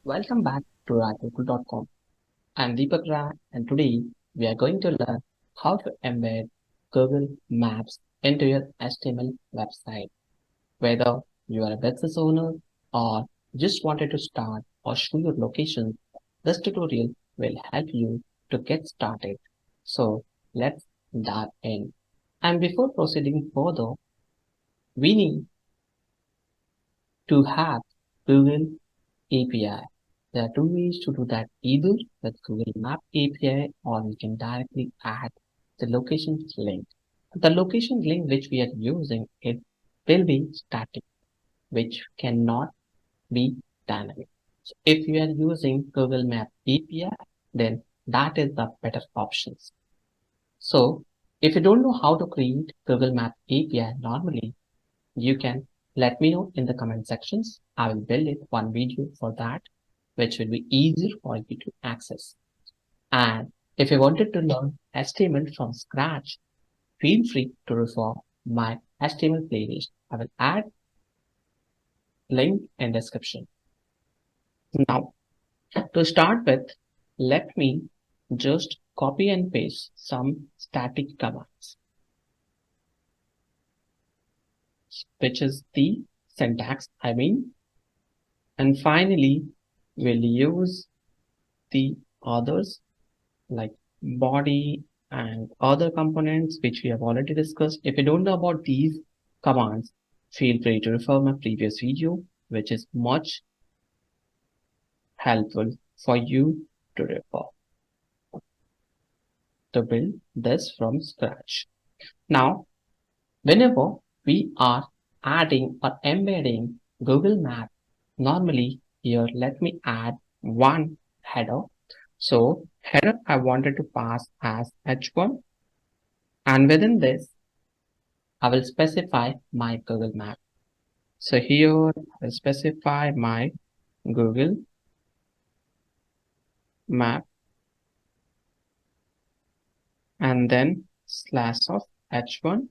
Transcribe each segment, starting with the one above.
Welcome back to Rathokul.com. I'm Deepak Rai, and today we are going to learn how to embed Google Maps into your HTML website. Whether you are a business owner or just wanted to start or show your location, this tutorial will help you to get started. So let's dive in. And before proceeding further, we need to have Google API. There are two ways to do that, either with Google Map API or we can directly add the location link. The location link which we are using it will be static, which cannot be dynamic. So if you are using Google Map API, then that is the better options. So if you don't know how to create Google Map API normally, you can let me know in the comment sections. I will build it one video for that, which will be easier for you to access. And if you wanted to learn HTML from scratch, feel free to refer my HTML playlist. I will add link in description. Now, to start with, let me just copy and paste some static commands, which is the syntax, and finally, we'll use the others like body and other components which we have already discussed. If you don't know about these commands, feel free to refer my previous video, which is much helpful for you to refer to build this from scratch. Now, whenever we are adding or embedding Google Map, normally here let me add one header. So header I wanted to pass as h1, and within this I will specify my Google Map. So here I will specify my Google Map and then slash of h1.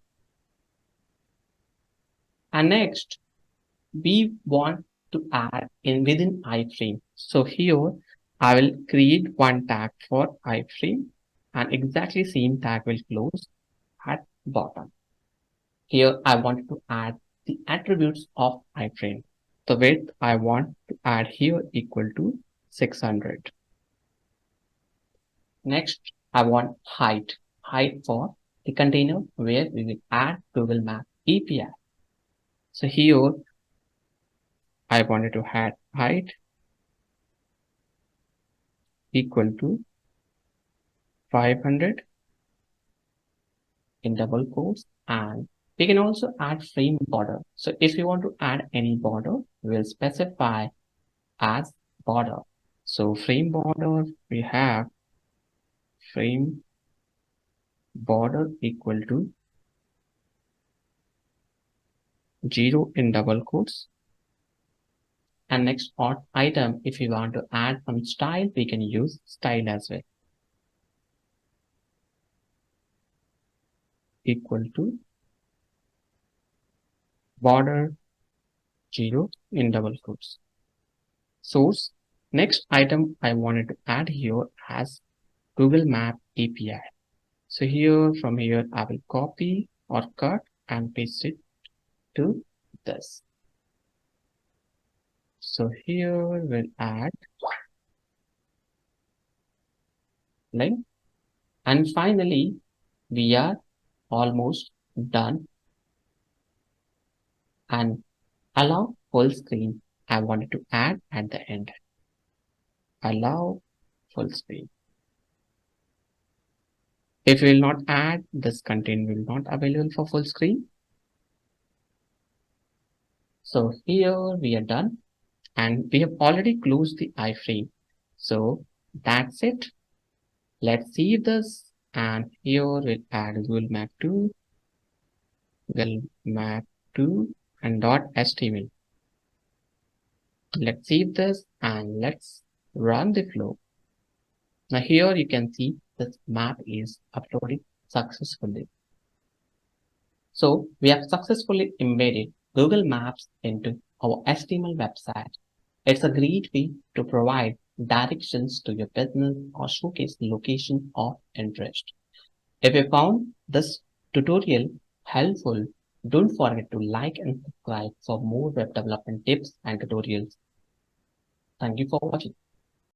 And next we want to add in within iframe. So here I will create one tag for iframe and exactly same tag will close at bottom. Here I want to add the attributes of iframe. The width I want to add here equal to 600. Next, I want height for the container where we will add Google Map API. So here I wanted to add height equal to 500 in double quotes, and we can also add frame border. So if you want to add any border, we'll specify as border. So frame border, we have frame border equal to 0 in double quotes. And next odd item, if you want to add some style, we can use style as well. Equal to border 0 in double quotes. Source. Next item I wanted to add here as Google Map API. So here from here I will copy or cut and paste it to this. So here we'll add link, and finally we are almost done. And allow full screen I wanted to add at the end. Allow full screen. If we will not add, this content will not available for full screen. So here we are done, and we have already closed the iframe. So that's it. Let's see this, and here we'll add Google Map 2, Google Map 2 and .html. Let's save this and let's run the flow. Now here you can see this map is uploaded successfully. So we have successfully embedded Google Maps into our HTML website. It's a great way to provide directions to your business or showcase location of interest. If you found this tutorial helpful, don't forget to like and subscribe for more web development tips and tutorials. Thank you for watching.